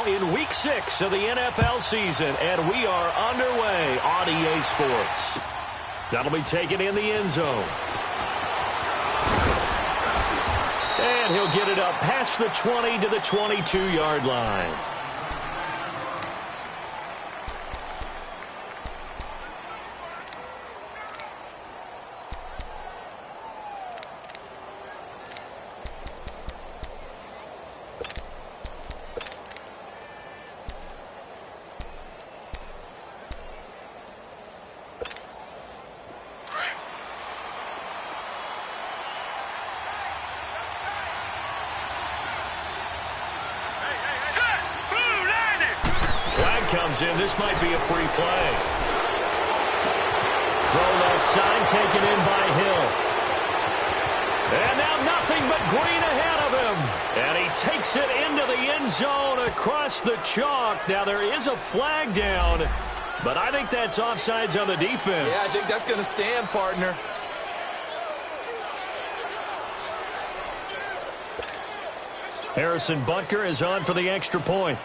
now in Week 6 of the NFL season, and we are underway on EA Sports. That'll be taken in the end zone. And he'll get it up past the 20 to the 22-yard line. Comes in. This might be a free play. Throw that side taken in by Hill. And now nothing but green ahead of him. And he takes it into the end zone across the chalk. Now there is a flag down, but I think that's offsides on the defense. Yeah, I think that's going to stand, partner. Harrison Butker is on for the extra point.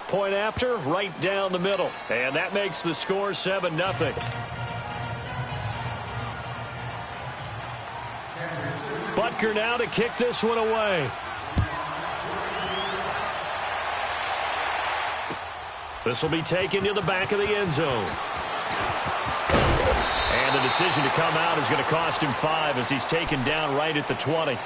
Point after, right down the middle. And that makes the score 7-0. Butker now to kick this one away. This will be taken to the back of the end zone. And the decision to come out is going to cost him 5 as he's taken down right at the 20.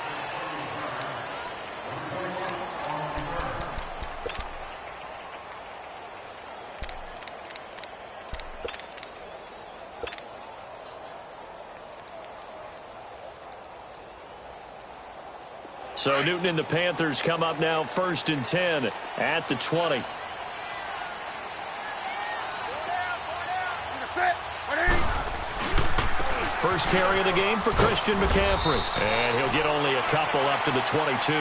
So Newton and the Panthers come up now 1st and 10 at the 20. First carry of the game for Christian McCaffrey. And he'll get only a couple up to the 22.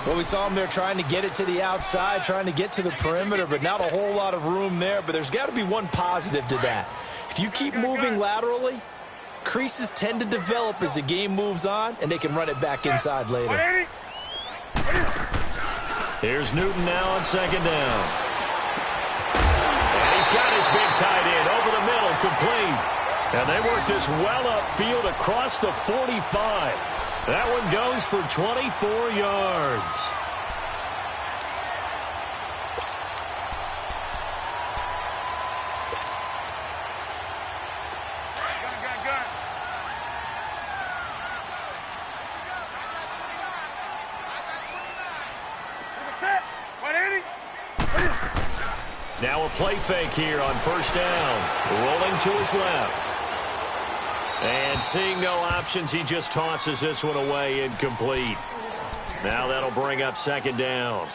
Well, we saw him there trying to get it to the outside, trying to get to the perimeter, but not a whole lot of room there. But there's got to be one positive to that. If you keep moving laterally, creases tend to develop as the game moves on, and they can run it back inside later. Here's Newton now on 2nd down. And he's got his big tight end over the middle, complete. And they work this well upfield across the 45. That one goes for 24 yards. Now a play fake here on 1st down. Rolling to his left. And seeing no options, he just tosses this one away, incomplete. Now that'll bring up 2nd down.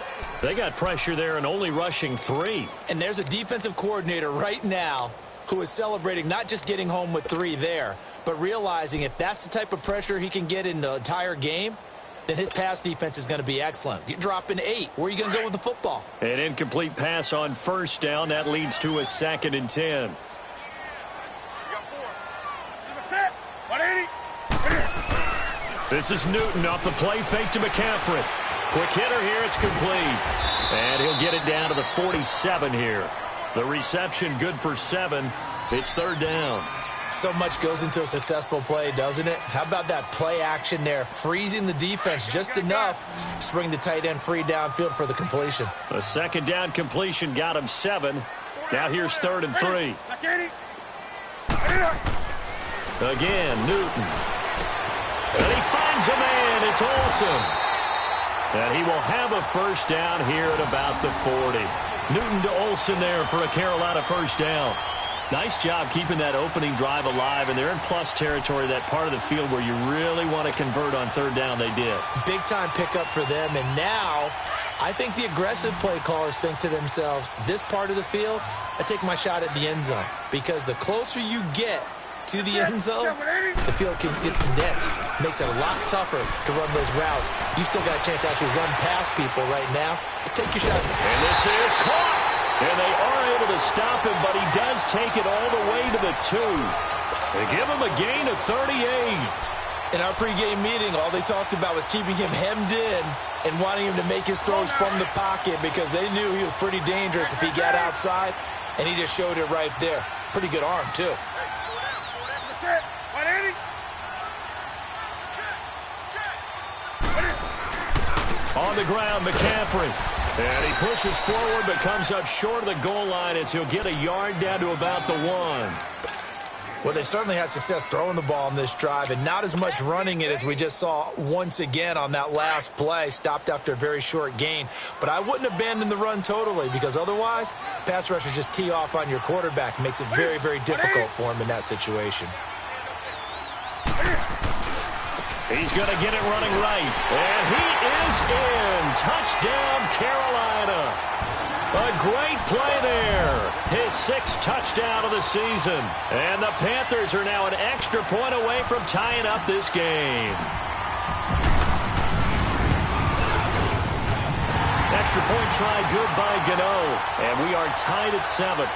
They got pressure there and only rushing 3. And there's a defensive coordinator right now who is celebrating not just getting home with 3 there, but realizing if that's the type of pressure he can get in the entire game, then his pass defense is going to be excellent. You're dropping 8. Where are you going to go with the football? An incomplete pass on 1st down. That leads to a 2nd and 10. This is Newton off the play fake to McCaffrey. Quick hitter here. It's complete. And he'll get it down to the 47 here. The reception good for 7. It's 3rd down. So much goes into a successful play, doesn't it? How about that play action there, freezing the defense just enough to bring the tight end free downfield for the completion. A 2nd down completion got him 7. Now here's 3rd and 3. Again, Newton. And he finds a man. It's Olsen. And he will have a 1st down here at about the 40. Newton to Olsen there for a Carolina 1st down. Nice job keeping that opening drive alive, and they're in plus territory, that part of the field where you really want to convert on 3rd down. They did. Big-time pickup for them, and now I think the aggressive play callers think to themselves, this part of the field, I take my shot at the end zone, because the closer you get to the end zone, the field gets condensed. Makes it a lot tougher to run those routes. You still got a chance to actually run past people right now. Take your shot. And this is caught. And they are able to stop him, but he does take it all the way to the 2. They give him a gain of 38. In our pregame meeting, all they talked about was keeping him hemmed in and wanting him to make his throws from the pocket because they knew he was pretty dangerous if he got outside, and he just showed it right there. Pretty good arm, too. On the ground, McCaffrey. And he pushes forward but comes up short of the goal line as he'll get a yard down to about the 1. Well, they certainly had success throwing the ball on this drive and not as much running it as we just saw once again on that last play. Stopped after a very short gain. But I wouldn't abandon the run totally because otherwise, pass rushers just tee off on your quarterback. Makes it very, very difficult for him in that situation. He's going to get it running right. And he is in. Touchdown, Carolina. A great play there. His 6th touchdown of the season. And the Panthers are now an extra point away from tying up this game. Extra point try good by Gano. And we are tied at 7.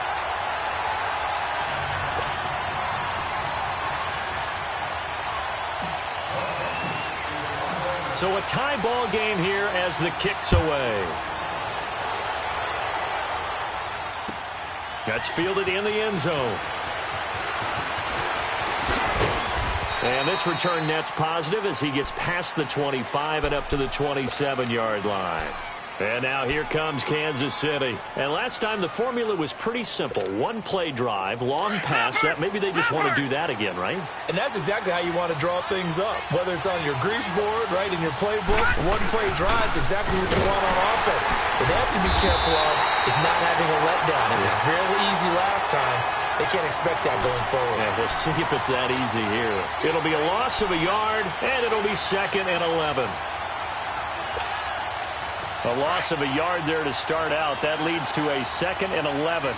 So a tie ball game here as the kick's away. That's fielded in the end zone. And this return net's positive as he gets past the 25 and up to the 27-yard line. And now here comes Kansas City. And last time the formula was pretty simple. One play drive, long pass. That maybe they just want to do that again, right? And that's exactly how you want to draw things up. Whether it's on your grease board, right, in your playbook, one play drive is exactly what you want on offense. What they have to be careful of is not having a letdown. It was fairly easy last time. They can't expect that going forward. Yeah, we'll see if it's that easy here. It'll be a loss of a yard, and it'll be 2nd and 11. A loss of a yard there to start out. That leads to a 2nd and 11.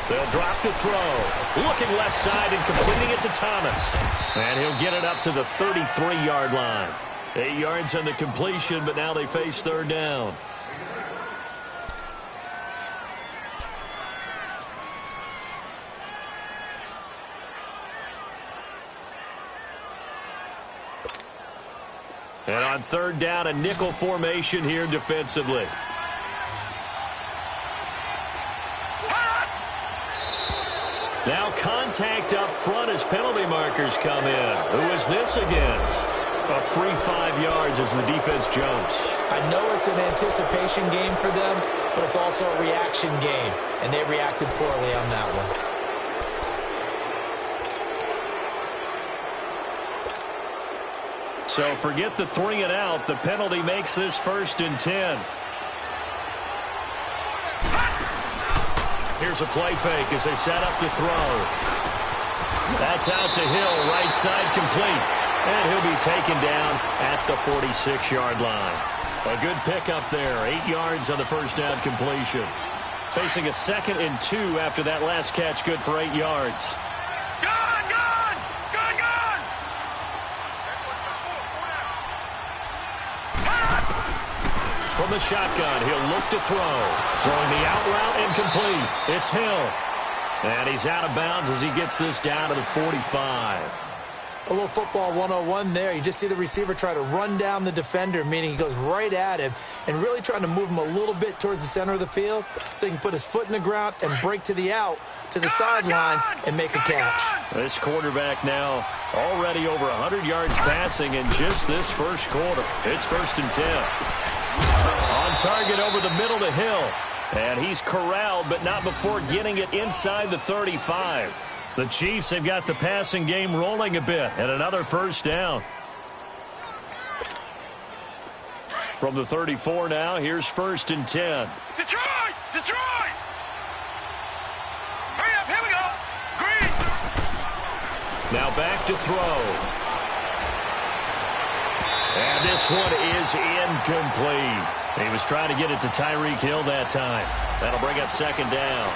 They'll drop to throw. Looking left side and completing it to Thomas. And he'll get it up to the 33-yard line. 8 yards on the completion, but now they face 3rd down. And on 3rd down, a nickel formation here defensively. Now contact up front as penalty markers come in. Who is this against? A free 5 yards as the defense jumps. I know it's an anticipation game for them, but it's also a reaction game, and they reacted poorly on that one. So forget the 3 and out. The penalty makes this 1st and 10. Here's a play fake as they set up to throw. That's out to Hill, right side complete. And he'll be taken down at the 46-yard line. A good pickup there, 8 yards on the 1st down completion. Facing a 2nd and 2 after that last catch, good for 8 yards. From the shotgun, he'll look to throw. Throwing the out route and complete. It's Hill. And he's out of bounds as he gets this down to the 45. A little football 101 there. You just see the receiver try to run down the defender, meaning he goes right at him and really trying to move him a little bit towards the center of the field so he can put his foot in the ground and break to the out, to the sideline, and make a catch. This quarterback now already over 100 yards passing in just this 1st quarter. It's 1st and 10. On target over the middle to Hill. And he's corralled, but not before getting it inside the 35. The Chiefs have got the passing game rolling a bit, and another 1st down. From the 34 now, here's 1st and 10. Detroit! Detroit! Hurry up, here we go! Green! Now back to throw. And this one is incomplete. He was trying to get it to Tyreek Hill that time. That'll bring up 2nd down.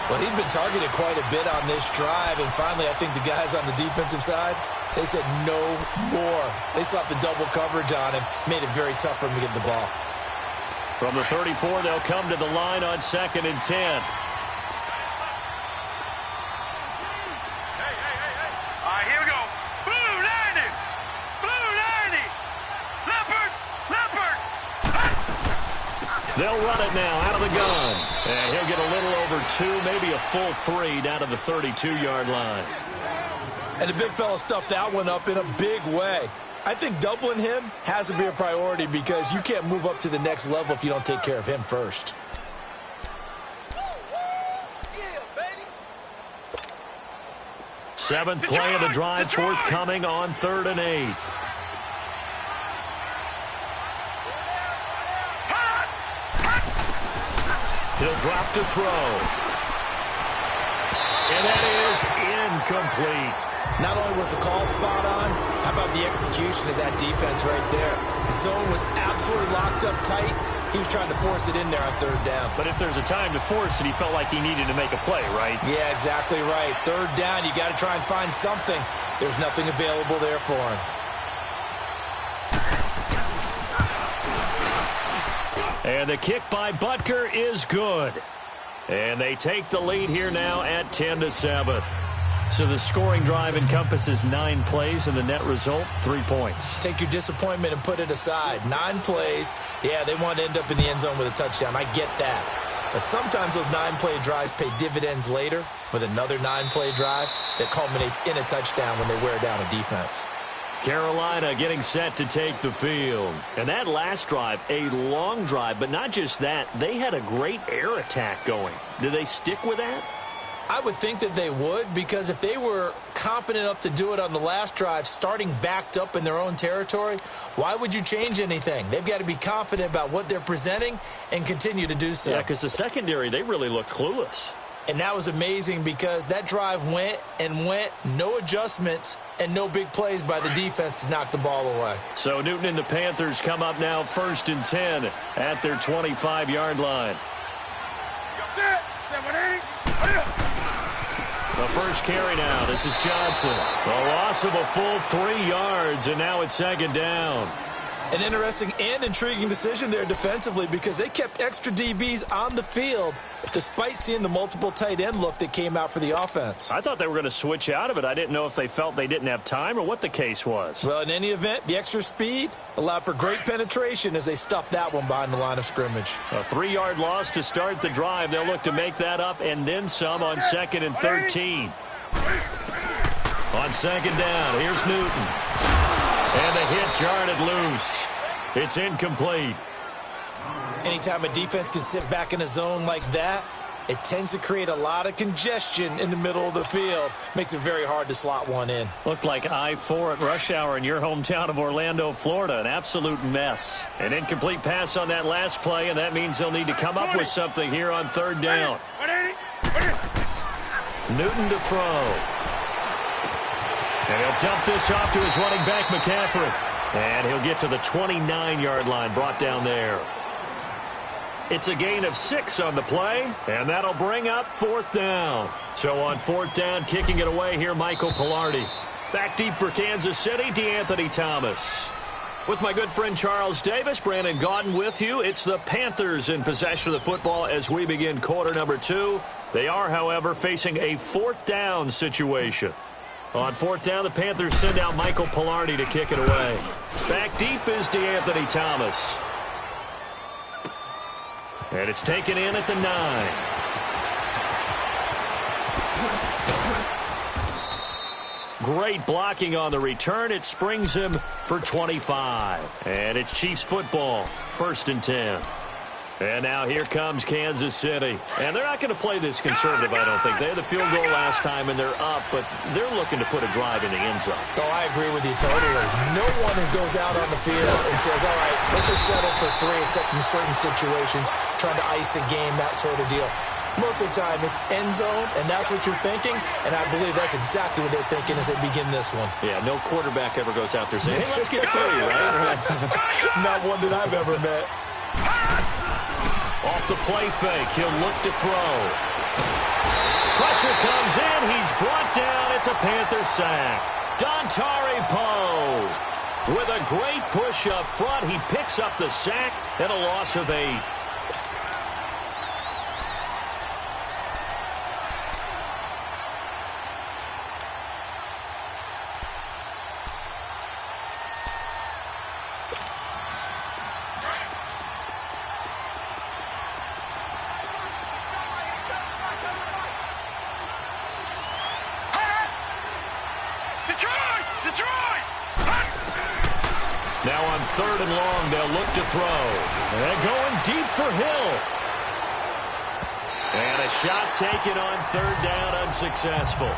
Well, he'd been targeted quite a bit on this drive, and finally I think the guys on the defensive side, they said no more. They slapped the double coverage on him, made it very tough for him to get the ball. From the 34, they'll come to the line on 2nd and 10. They'll run it now out of the gun. And he'll get a little over 2, maybe a full 3 down to the 32-yard line. And the big fella stuffed that one up in a big way. I think doubling him has to be a priority because you can't move up to the next level if you don't take care of him first. Seventh play of the drive, forthcoming on 3rd and 8. He'll drop to throw. And that is incomplete. Not only was the call spot on, how about the execution of that defense right there? The zone was absolutely locked up tight. He was trying to force it in there on 3rd down. But if there's a time to force it, he felt like he needed to make a play, right? Yeah, exactly right. 3rd down, you got to try and find something. There's nothing available there for him. And the kick by Butker is good. And they take the lead here now at 10-7. So the scoring drive encompasses 9 plays, and the net result, 3 points. Take your disappointment and put it aside. 9 plays. Yeah, they want to end up in the end zone with a touchdown. I get that. But sometimes those 9-play drives pay dividends later with another 9-play drive that culminates in a touchdown when they wear down a defense. Carolina getting set to take the field. And that last drive, a long drive, but not just that. They had a great air attack going. Do they stick with that? I would think that they would, because if they were competent enough to do it on the last drive, starting backed up in their own territory, why would you change anything? They've got to be confident about what they're presenting and continue to do so. Yeah, because the secondary, they really look clueless. And that was amazing because that drive went and went, no adjustments, and no big plays by the defense to knock the ball away. So Newton and the Panthers come up now 1st and 10 at their 25-yard line. The first carry now. This is Johnson. A loss of a full 3 yards, and now it's 2nd down. An interesting and intriguing decision there defensively because they kept extra DBs on the field despite seeing the multiple tight end look that came out for the offense. I thought they were going to switch out of it. I didn't know if they felt they didn't have time or what the case was. Well, in any event, the extra speed allowed for great penetration as they stuffed that one behind the line of scrimmage. A 3-yard loss to start the drive. They'll look to make that up and then some on 2nd and 13. On 2nd down, here's Newton. And the hit jarred loose. It's incomplete. Anytime a defense can sit back in a zone like that, it tends to create a lot of congestion in the middle of the field. Makes it very hard to slot one in. Looked like I-4 at rush hour in your hometown of Orlando, Florida. An absolute mess. An incomplete pass on that last play, and that means they'll need to come up with something here on 3rd down. Newton to throw. And he'll dump this off to his running back, McCaffrey. And he'll get to the 29-yard line, brought down there. It's a gain of 6 on the play, and that'll bring up 4th down. So on 4th down, kicking it away here, Michael Pilardi. Back deep for Kansas City, DeAnthony Thomas. With my good friend Charles Davis, Brandon Gaudin with you. It's the Panthers in possession of the football as we begin quarter number 2. They are, however, facing a 4th down situation. On 4th down, the Panthers send out Michael Pilardi to kick it away. Back deep is DeAnthony Thomas. And it's taken in at the 9. Great blocking on the return. It springs him for 25. And it's Chiefs football, 1st and 10. And now here comes Kansas City. And they're not going to play this conservative, I don't think. They had the field goal last time, and they're up, but they're looking to put a drive in the end zone. Oh, I agree with you totally. No one goes out on the field and says, all right, let's just settle for 3, except in certain situations, trying to ice a game, that sort of deal. Most of the time, it's end zone, and that's what you're thinking, and I believe that's exactly what they're thinking as they begin this one. Yeah, no quarterback ever goes out there saying, hey, let's get 3, right? Not one that I've ever met. Off the play fake, he'll look to throw. Pressure comes in, he's brought down, it's a Panther sack. Dontari Poe with a great push up front. He picks up the sack and a loss of 8. 3rd and long. They'll look to throw. And going deep for Hill. And a shot taken on 3rd down, unsuccessful.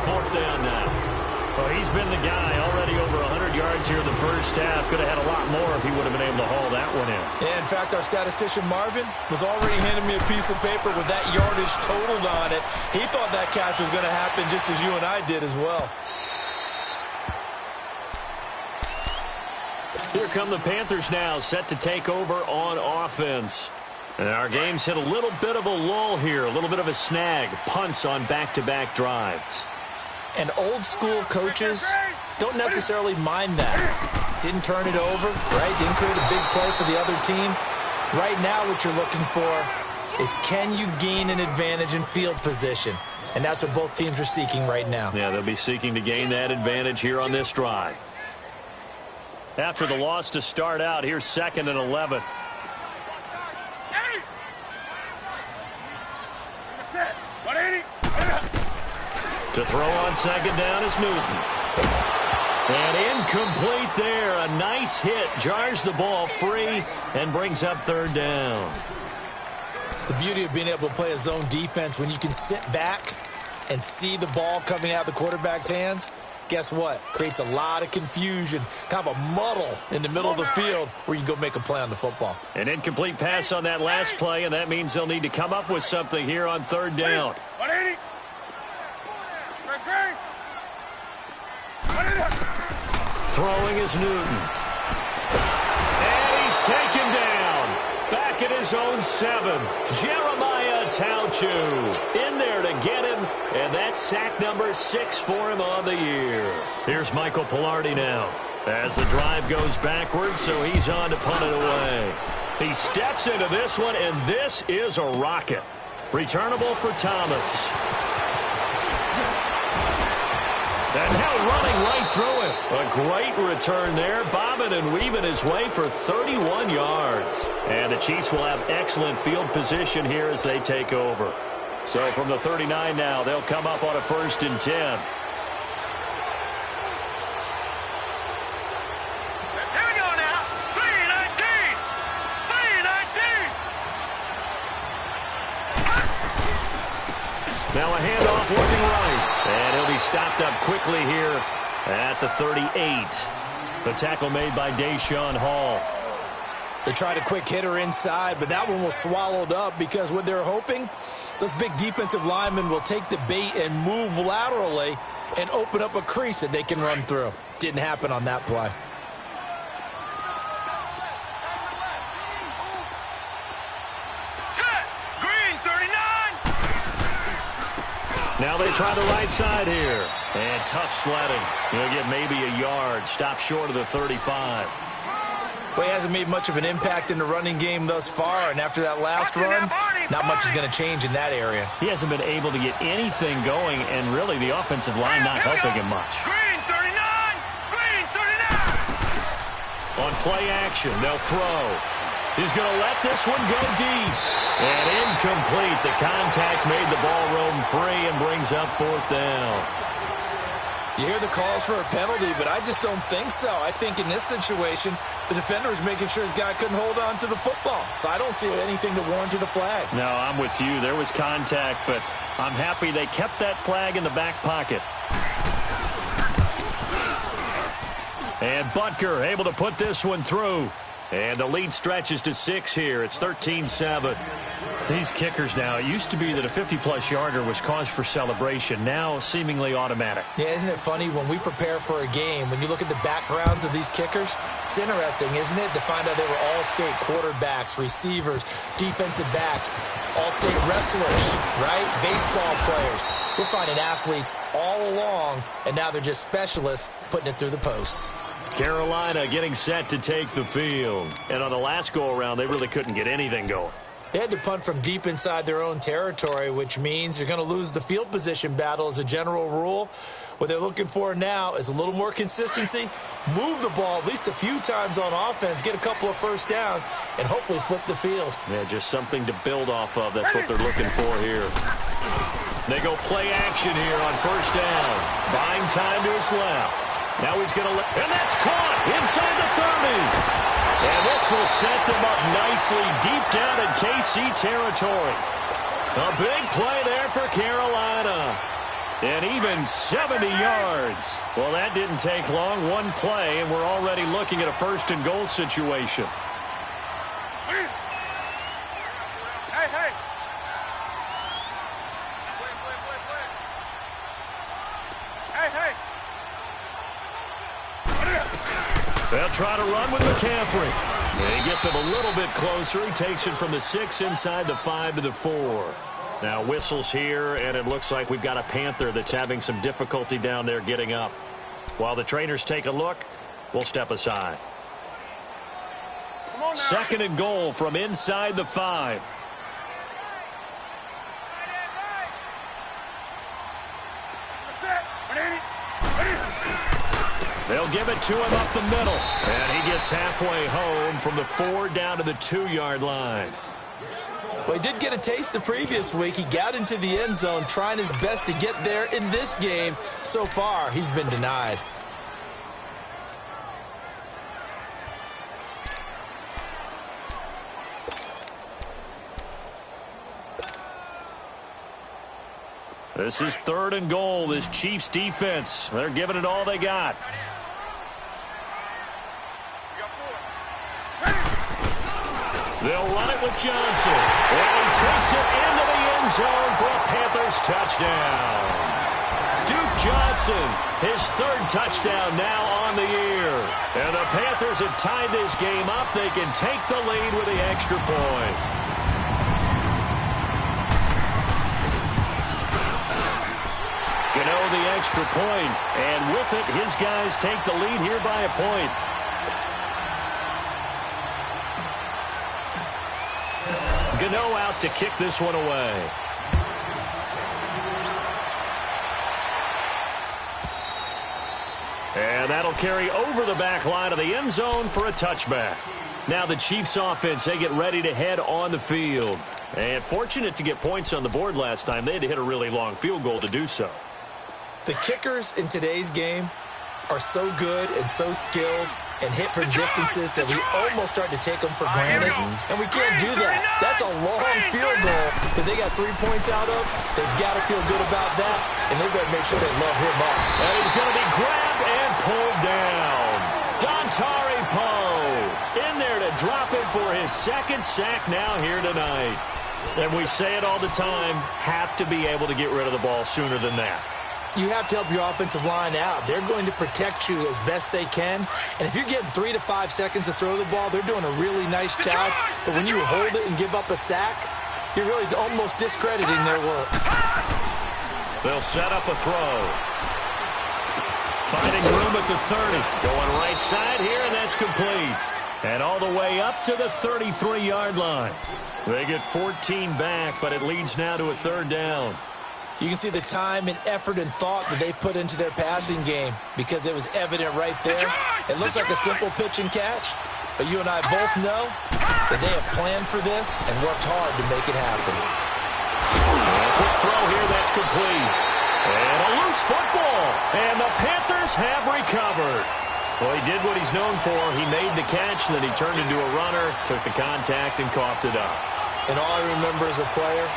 4th down now. Well, he's been the guy already over 100 yards here in the first half. Could have had a lot more if he would have been able to haul that one in. Yeah, in fact, our statistician Marvin was already handing me a piece of paper with that yardage totaled on it. He thought that catch was going to happen just as you and I did as well. Here come the Panthers now, set to take over on offense. And our game's hit a little bit of a lull here, a little bit of a snag. Punts on back-to-back drives. And old-school coaches don't necessarily mind that. Didn't turn it over, right? Didn't create a big play for the other team. Right now what you're looking for is can you gain an advantage in field position? And that's what both teams are seeking right now. Yeah, they'll be seeking to gain that advantage here on this drive. After the loss to start out, here's 2nd and 11. To throw on 2nd down is Newton. And incomplete there. A nice hit. Jars the ball free and brings up 3rd down. The beauty of being able to play a zone defense when you can sit back and see the ball coming out of the quarterback's hands, guess what? Creates a lot of confusion, kind of a muddle in the middle of the field where you can go make a play on the football. An incomplete pass on that last play, and that means they'll need to come up with something here on 3rd down. Throwing is Newton. And he's taken down. Back at his own 7. Jeremiah Tauchu in there to get him. And that's sack number 6 for him on the year. Here's Michael Pilardi now. As the drive goes backwards, so he's on to punt it away. He steps into this one, and this is a rocket. Returnable for Thomas. And now running right through it. A great return there. Bobbing and weaving his way for 31 yards. And the Chiefs will have excellent field position here as they take over. So from the 39 now, they'll come up on a 1st and 10. Here we go now. 3-19. 3-19. Now a handoff looking right. And he'll be stopped up quickly here at the 38. The tackle made by Deshaun Hall. They tried a quick hitter inside, but that one was swallowed up because what they're hoping, those big defensive linemen will take the bait and move laterally and open up a crease that they can run through. Didn't happen on that play. Now they try the right side here. And tough sledding. He'll get maybe a yard. Stop short of the 35. Well, he hasn't made much of an impact in the running game thus far, and after that last run, not much is going to change in that area. He hasn't been able to get anything going, and really the offensive line not helping him much. Green 39! Green 39! On play action, they'll throw. He's going to let this one go deep. And incomplete. The contact made the ball roam free and brings up 4th down. You hear the calls for a penalty, but I just don't think so. I think in this situation, the defender is making sure his guy couldn't hold on to the football. So I don't see anything to warrant a flag. No, I'm with you. There was contact, but I'm happy they kept that flag in the back pocket. And Butker able to put this one through. And the lead stretches to 6 here. It's 13-7. These kickers now, it used to be that a 50-plus yarder was cause for celebration. Now seemingly automatic. Yeah, isn't it funny when we prepare for a game, when you look at the backgrounds of these kickers, it's interesting, isn't it, to find out they were all-state quarterbacks, receivers, defensive backs, all-state wrestlers, right? Baseball players. We're finding athletes all along, and now they're just specialists putting it through the posts. Carolina getting set to take the field. And on the last go-around, they really couldn't get anything going. They had to punt from deep inside their own territory, which means you're going to lose the field position battle as a general rule. What they're looking for now is a little more consistency, move the ball at least a few times on offense, get a couple of first downs, and hopefully flip the field. Yeah, just something to build off of. That's what they're looking for here. They go play action here on 1st down. Buying time to his left. Now he's going to let, and that's caught inside the 30. And this will set them up nicely deep down in KC territory. A big play there for Carolina. And even 70 yards. Well, that didn't take long. One play, and we're already looking at a first and goal situation. Hey. They'll try to run with McCaffrey. And he gets him a little bit closer. He takes it from the 6 inside the 5 to the 4. Now whistles here, and it looks like we've got a Panther that's having some difficulty down there getting up. While the trainers take a look, we'll step aside. Second and goal from inside the 5. They'll give it to him up the middle. And he gets halfway home from the 4 down to the 2-yard line. Well, he did get a taste the previous week. He got into the end zone trying his best to get there in this game. So far, he's been denied. This is third and goal, this Chiefs defense. They're giving it all they got. They'll run it with Johnson. And he takes it into the end zone for a Panthers touchdown. Duke Johnson, his third touchdown now on the year. And the Panthers have tied this game up. They can take the lead with the extra point. Gano the extra point, and with it, his guys take the lead here by a point. Gano out to kick this one away. And that'll carry over the back line of the end zone for a touchback. Now the Chiefs offense, they get ready to head on the field. And fortunate to get points on the board last time. They had to hit a really long field goal to do so. The kickers in today's game are so good and so skilled and hit from distances that we almost start to take them for granted. And we can't do that. That's a long field goal that they got 3 points out of. They've got to feel good about that, and they better make sure they love him up. And he's going to be grabbed and pulled down. Dontari Poe in there to drop it for his second sack now here tonight. And we say it all the time, have to be able to get rid of the ball sooner than that. You have to help your offensive line out. They're going to protect you as best they can. And if you're getting 3 to 5 seconds to throw the ball, they're doing a really nice job. But when you hold it and give up a sack, you're really almost discrediting their work. They'll set up a throw. Finding room at the 30. Going right side here, and that's complete. And all the way up to the 33-yard line. They get 14 back, but it leads now to a third down. You can see the time and effort and thought that they put into their passing game because it was evident right there. It looks like a simple pitch and catch, but you and I both know that they have planned for this and worked hard to make it happen. A quick throw here, that's complete. And a loose football, and the Panthers have recovered. Well, he did what he's known for. He made the catch, and then he turned into a runner, took the contact, and coughed it up. And all I remember as a player,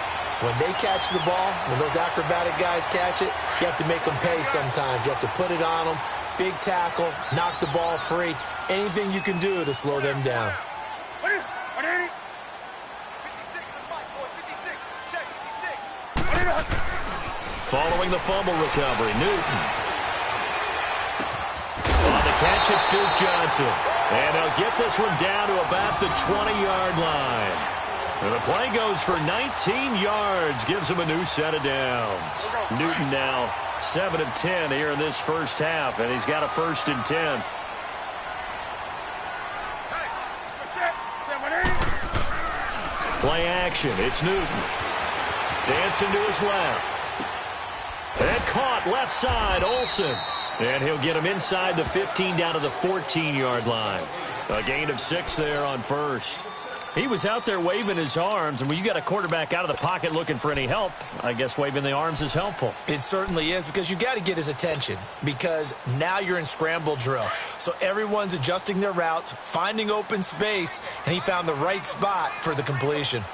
when they catch the ball, when those acrobatic guys catch it, you have to make them pay sometimes. You have to put it on them, big tackle, knock the ball free, anything you can do to slow them down. Following the fumble recovery, Newton. On the catch, it's Duke Johnson. And they'll get this one down to about the 20-yard line. And the play goes for 19 yards, gives him a new set of downs. Newton now 7 of 10 here in this first half, and he's got a 1st and 10. Play action, it's Newton. Dancing to his left. And caught left side, Olsen. And he'll get him inside the 15 down to the 14-yard line. A gain of 6 there on first. He was out there waving his arms, and when you got a quarterback out of the pocket looking for any help, I guess waving the arms is helpful. It certainly is, because you got to get his attention, because now you're in scramble drill. So everyone's adjusting their routes, finding open space, and he found the right spot for the completion.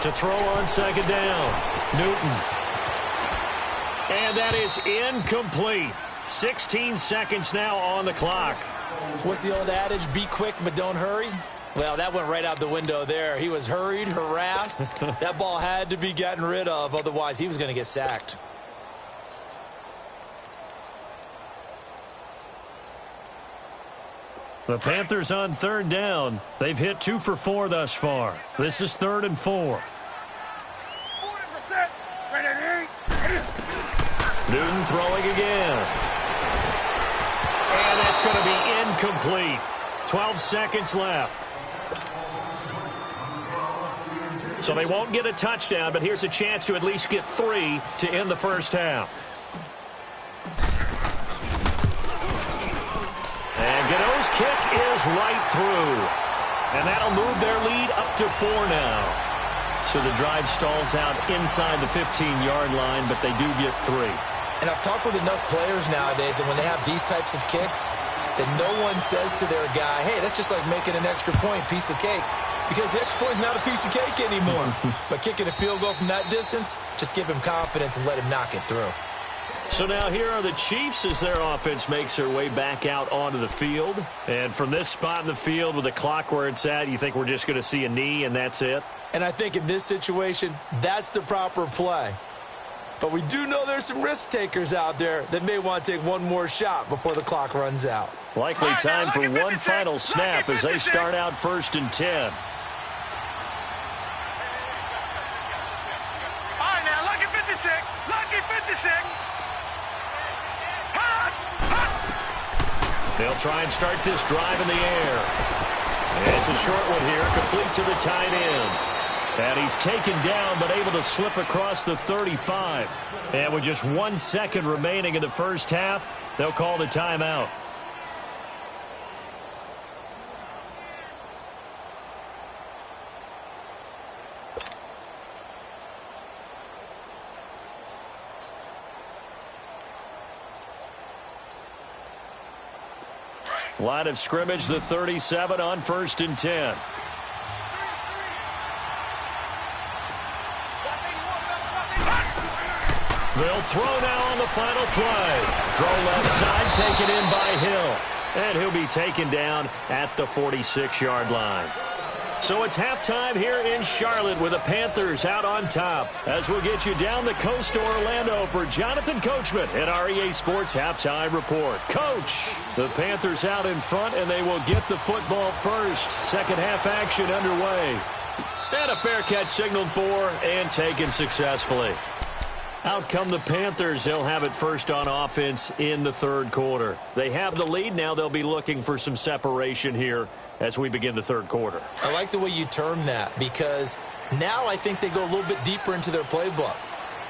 To throw on second down, Newton. And that is incomplete. 16 seconds now on the clock. What's the old adage? Be quick, but don't hurry? Well, that went right out the window there. He was hurried, harassed. That ball had to be gotten rid of, otherwise he was going to get sacked. The Panthers on third down. They've hit 2 for 4 thus far. This is 3rd and 4. 40%. Ready. Newton throwing again. And that's going to be incomplete. 12 seconds left. So they won't get a touchdown, but here's a chance to at least get 3 to end the first half. And Gano's kick is right through. And that'll move their lead up to 4 now. So the drive stalls out inside the 15-yard line, but they do get 3. And I've talked with enough players nowadays, and when they have these types of kicks, that no one says to their guy, hey, that's just like making an extra point, piece of cake. Because the extra point is not a piece of cake anymore. But kicking a field goal from that distance, just give him confidence and let him knock it through. So now here are the Chiefs as their offense makes their way back out onto the field. And from this spot in the field with the clock where it's at, you think we're just going to see a knee and that's it? And I think in this situation, that's the proper play. But we do know there's some risk takers out there that may want to take one more shot before the clock runs out. Likely time for one final snap as they start out 1st and 10. All right, now, lucky 56. Lucky 56. They'll try and start this drive in the air. And it's a short one here, complete to the tight end. And he's taken down, but able to slip across the 35. And with just 1 second remaining in the first half, they'll call the timeout. Line of scrimmage, the 37 on 1st and 10. They'll throw now on the final play. Throw left side, taken in by Hill. And he'll be taken down at the 46-yard line. So it's halftime here in Charlotte with the Panthers out on top. As we'll get you down the coast to Orlando for Jonathan Coachman at our EA Sports Halftime Report. Coach, the Panthers out in front, and they will get the football first. Second half action underway. And a fair catch signaled for and taken successfully. Out come the Panthers. They'll have it first on offense in the 3rd quarter. They have the lead. Now they'll be looking for some separation here as we begin the 3rd quarter. I like the way you term that, because now I think they go a little bit deeper into their playbook.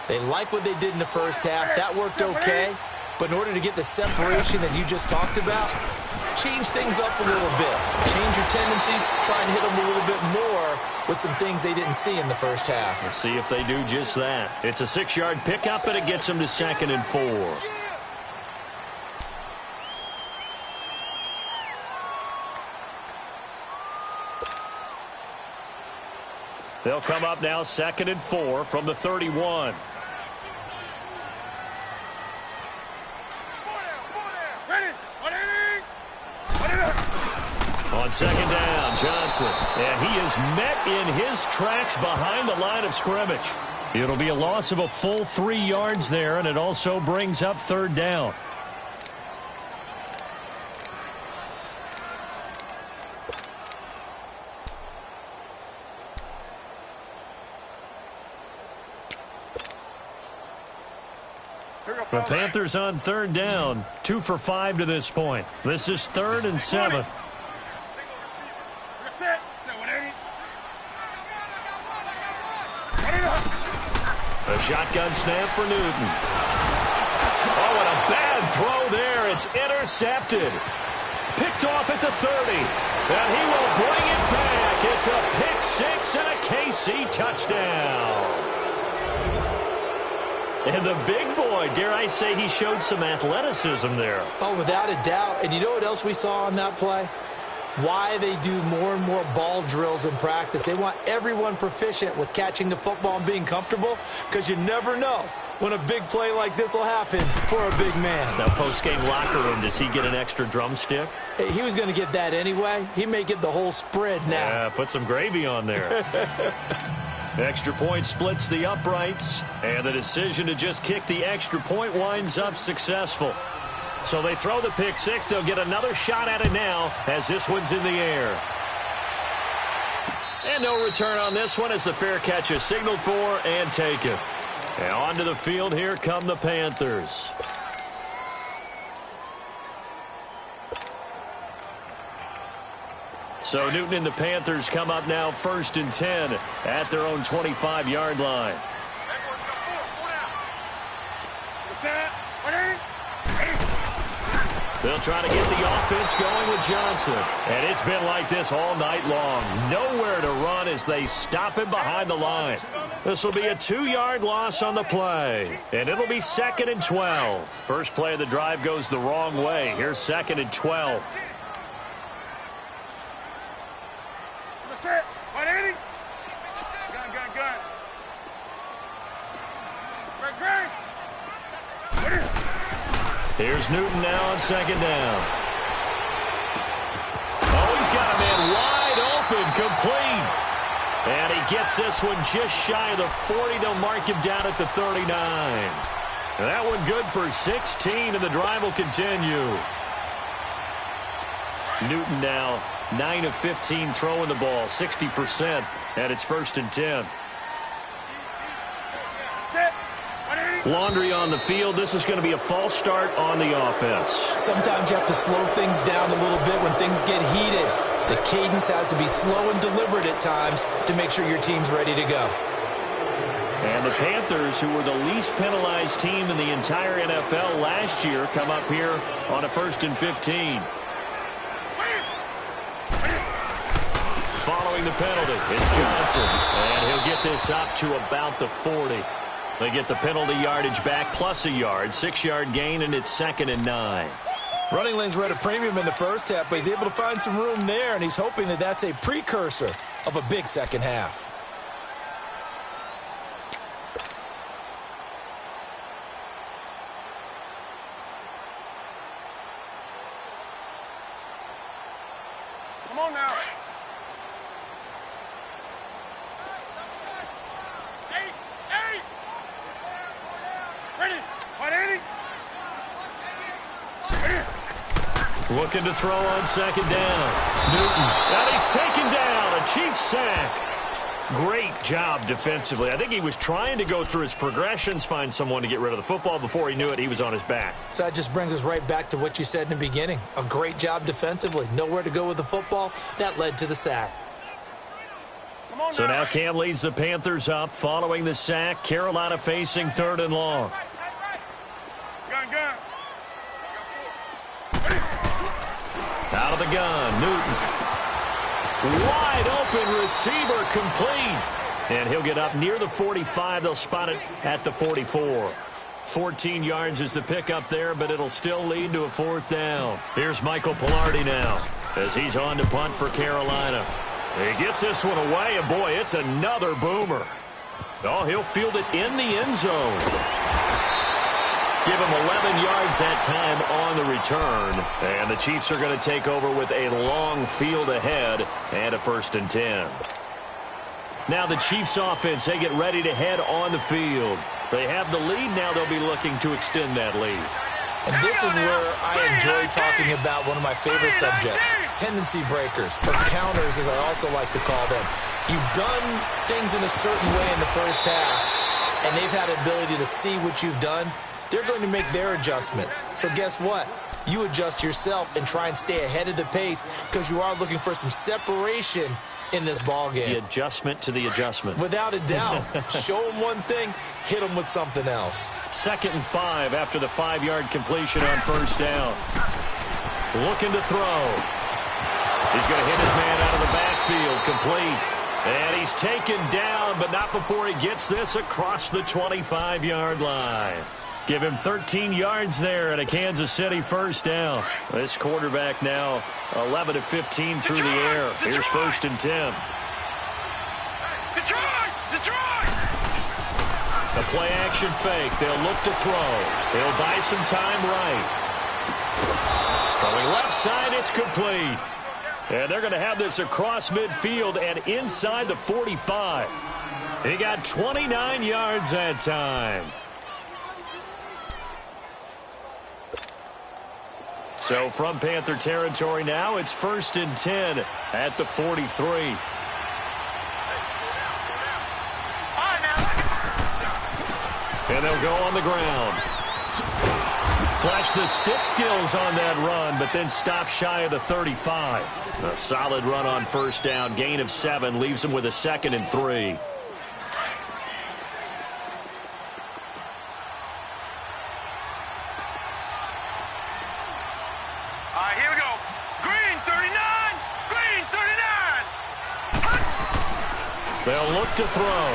They like what they did in the first half. That worked okay. But in order to get the separation that you just talked about, change things up a little bit. Change your tendencies. Try and hit them a little bit more with some things they didn't see in the first half. We'll see if they do just that. It's a 6-yard pickup, and it gets them to 2nd and 4. They'll come up now 2nd and 4 from the 31. On 2nd down, Johnson. And he is met in his tracks behind the line of scrimmage. It'll be a loss of a full 3 yards there, and it also brings up 3rd down. The Panthers on 3rd down, 2 for 5 to this point. This is 3rd and 7. A shotgun snap for Newton. Oh, and a bad throw there. It's intercepted. Picked off at the 30. And he will bring it back. It's a pick six and a KC touchdown. And the big boy, dare I say, he showed some athleticism there. Oh, without a doubt. And you know what else we saw on that play? Why they do more and more ball drills in practice. They want everyone proficient with catching the football and being comfortable, because you never know when a big play like this will happen for a big man. Now, post-game locker room, does he get an extra drumstick? He was going to get that anyway. He may get the whole spread now. Yeah, put some gravy on there. Extra point splits the uprights, and the decision to just kick the extra point winds up successful. So they throw the pick six. They'll get another shot at it now as this one's in the air. And no return on this one as the fair catch is signaled for and taken. And onto the field, here come the Panthers. So Newton and the Panthers come up now 1st and 10 at their own 25-yard line. They'll try to get the offense going with Johnson. And it's been like this all night long. Nowhere to run as they stop him behind the line. This will be a 2-yard loss on the play. And it'll be 2nd and 12. First play of the drive goes the wrong way. Here's 2nd and 12. That's it. 180. Gun. Greg. Here's Newton now on 2nd down. Oh, he's got a man wide open, complete. And he gets this one just shy of the 40. They'll mark him down at the 39. And that one good for 16, and the drive will continue. Newton now 9 of 15 throwing the ball, 60%, and it's 1st and 10. Laundry on the field. This is going to be a false start on the offense. Sometimes you have to slow things down a little bit when things get heated. The cadence has to be slow and deliberate at times to make sure your team's ready to go. And the Panthers, who were the least penalized team in the entire NFL last year, come up here on a 1st and 15. Following the penalty, it's Johnson. And he'll get this up to about the 40. They get the penalty yardage back plus a yard, 6-yard gain, and it's 2nd and 9. Running lanes were at a premium in the first half, but he's able to find some room there, and he's hoping that that's a precursor of a big second half. Come on now. Eight. Ready. 180. Looking to throw on 2nd down. Newton. And he's taken down. A Chiefs sack. Great job defensively. I think he was trying to go through his progressions, find someone to get rid of the football. Before he knew it, he was on his back. So that just brings us right back to what you said in the beginning. A great job defensively. Nowhere to go with the football. That led to the sack. So now Cam leads the Panthers up following the sack. Carolina facing 3rd and long. Gun. Out of the gun, Newton. Wide open receiver, complete. And he'll get up near the 45. They'll spot it at the 44. 14 yards is the pickup there, but it'll still lead to a 4th down. Here's Michael Pilardi now as he's on to punt for Carolina. He gets this one away, and boy, it's another boomer. Oh, he'll field it in the end zone. Give him 11 yards that time on the return. And the Chiefs are going to take over with a long field ahead and a 1st and 10. Now the Chiefs offense, they get ready to head on the field. They have the lead. Now they'll be looking to extend that lead. And this is where I enjoy talking about one of my favorite subjects, tendency breakers, or counters as I also like to call them. You've done things in a certain way in the first half, and they've had the ability to see what you've done. They're going to make their adjustments. So guess what? You adjust yourself and try and stay ahead of the pace because you are looking for some separation in this ball game. The adjustment to the adjustment. Without a doubt. Show them one thing, hit them with something else. 2nd and 5 after the 5-yard completion on 1st down. looking to throw. He's going to hit his man out of the backfield, complete. And he's taken down, but not before he gets this across the 25-yard line. Give him 13 yards there and a Kansas City first down. This quarterback now 11 of 15 through the air. Here's 1st and 10. Detroit! A play-action fake. They'll look to throw. They'll buy some time right. Throwing left side, it's complete. And they're going to have this across midfield and inside the 45. He got 29 yards that time. So from Panther territory now, it's 1st and 10 at the 43. And they'll go on the ground. Flash the stick skills on that run, but then stop shy of the 35. A solid run on first down. Gain of 7 leaves them with a 2nd and 3. All right, here we go. Green 39. Green 39. They'll look to throw.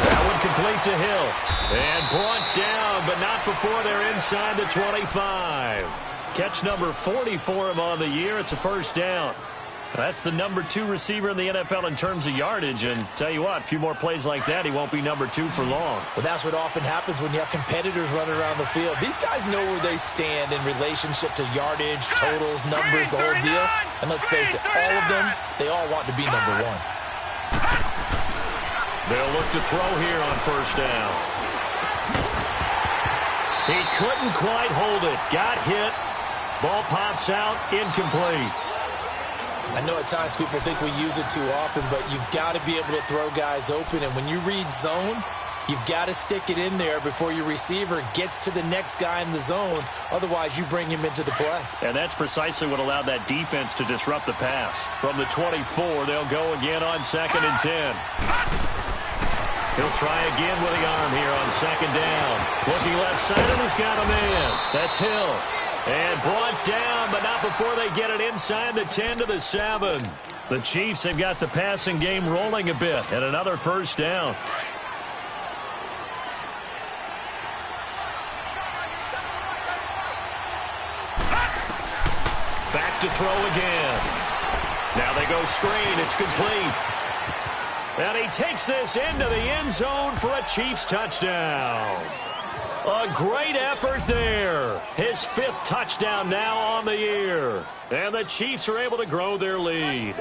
That one complete to Hill. And brought down, but not before they're inside the 25. Catch number 40 for him on the year. It's a first down. That's the number 2 receiver in the NFL in terms of yardage. And tell you what, a few more plays like that, he won't be number 2 for long. Well, that's what often happens when you have competitors running around the field. These guys know where they stand in relationship to yardage, totals, numbers, the whole deal. And let's face it, all of them, they all want to be number 1. They'll look to throw here on first down. He couldn't quite hold it. Got hit. Ball pops out. Incomplete. I know at times people think we use it too often, but you've got to be able to throw guys open. And when you read zone, you've got to stick it in there before your receiver gets to the next guy in the zone. Otherwise, you bring him into the play. And that's precisely what allowed that defense to disrupt the pass. From the 24, they'll go again on 2nd and 10. He'll try again with the arm here on 2nd down. Looking left side, and he's got a man. That's Hill. And brought down, but not before they get it inside the 10 to the 7. The Chiefs have got the passing game rolling a bit, and another first down. Back to throw again. Now they go screen. It's complete. And he takes this into the end zone for a Chiefs touchdown. A great effort there. His 5th touchdown now on the year. And the Chiefs are able to grow their lead.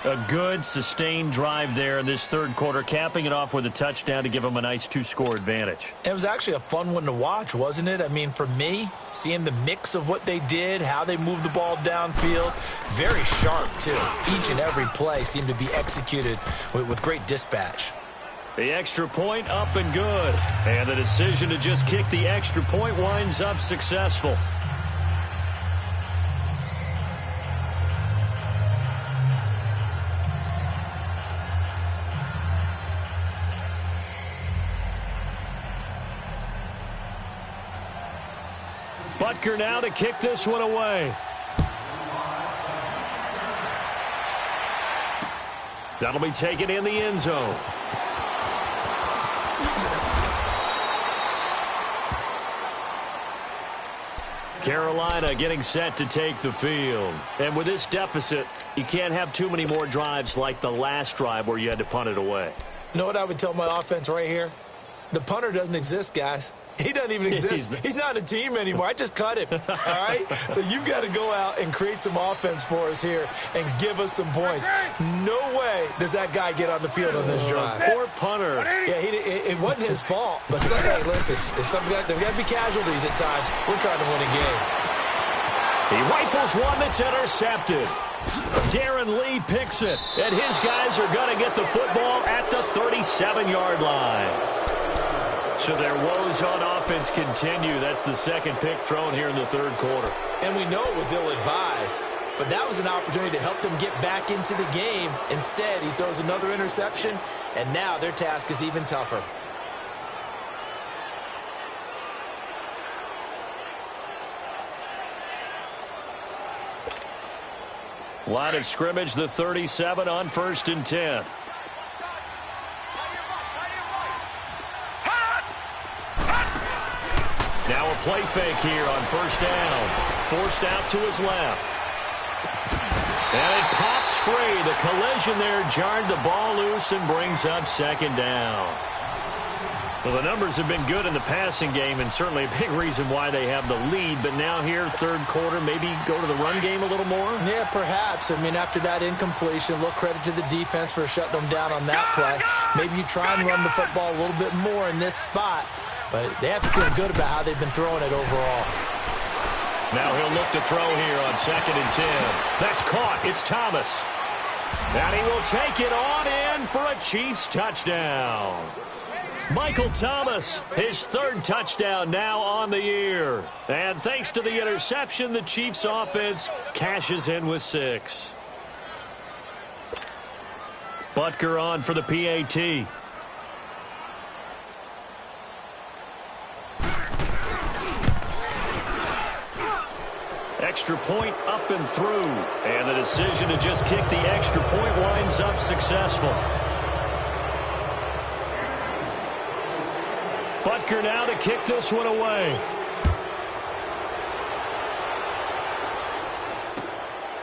A good, sustained drive there in this 3rd quarter, capping it off with a touchdown to give them a nice 2-score advantage. It was actually a fun one to watch, wasn't it? I mean, for me, seeing the mix of what they did, how they moved the ball downfield, very sharp, too. Each and every play seemed to be executed with great dispatch. The extra point up and good. And the decision to just kick the extra point winds up successful. Butker now to kick this one away. That'll be taken in the end zone. Carolina getting set to take the field. And with this deficit, you can't have too many more drives like the last drive where you had to punt it away. You know what I would tell my offense right here? The punter doesn't exist, guys. He doesn't even exist. He's not a team anymore. I just cut him, all right? So you've got to go out and create some offense for us here and give us some points. No way does that guy get on the field on this drive. Poor punter. Yeah, it wasn't his fault. But, hey, listen, there's got to be casualties at times. We're trying to win a game. He rifles one that's intercepted. Darren Lee picks it, and his guys are going to get the football at the 37-yard line. So their woes on offense continue. That's the 2nd pick thrown here in the 3rd quarter. And we know it was ill-advised, but that was an opportunity to help them get back into the game. Instead, he throws another interception, and now their task is even tougher. Line of scrimmage, the 37 on 1st and 10. Now a play fake here on 1st down. Forced out to his left. And it pops free. The collision there jarred the ball loose and brings up 2nd down. Well, the numbers have been good in the passing game and certainly a big reason why they have the lead. But now here, 3rd quarter, maybe go to the run game a little more? Yeah, perhaps. I mean, after that incompletion, a little credit to the defense for shutting them down on that play. Maybe you try and run the football a little bit more in this spot. But they have to feel good about how they've been throwing it overall. Now he'll look to throw here on 2nd and 10. That's caught. It's Thomas. And he will take it on in for a Chiefs touchdown. Michael Thomas, his 3rd touchdown now on the year. And thanks to the interception, the Chiefs offense cashes in with 6. Butker on for the PAT. Extra point up and through. And the decision to just kick the extra point winds up successful. Butker now to kick this one away.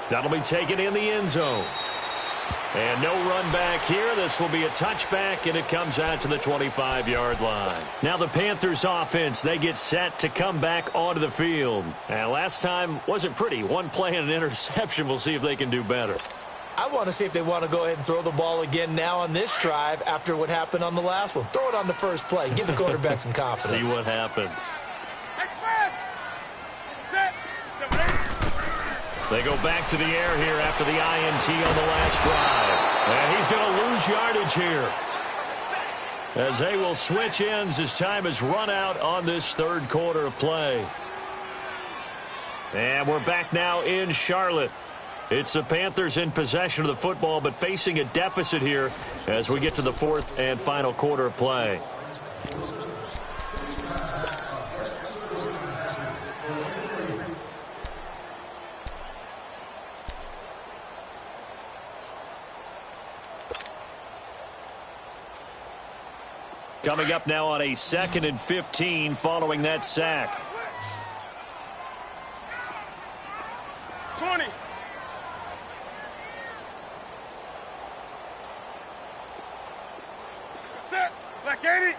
That'll be taken in the end zone. And no run back here. This will be a touchback, and it comes out to the 25-yard line. Now the Panthers offense, they get set to come back onto the field. And last time wasn't pretty. One play and an interception. We'll see if they can do better. I want to see if they want to go ahead and throw the ball again now on this drive after what happened on the last one. Throw it on the first play and give the quarterback some confidence. See what happens. They go back to the air here after the INT on the last drive. And he's going to lose yardage here, as they will switch ends as time has run out on this 3rd quarter of play. And we're back now in Charlotte. It's the Panthers in possession of the football, but facing a deficit here as we get to the 4th and final quarter of play. Coming up now on a 2nd and 15 following that sack. 20. Set. Black 80.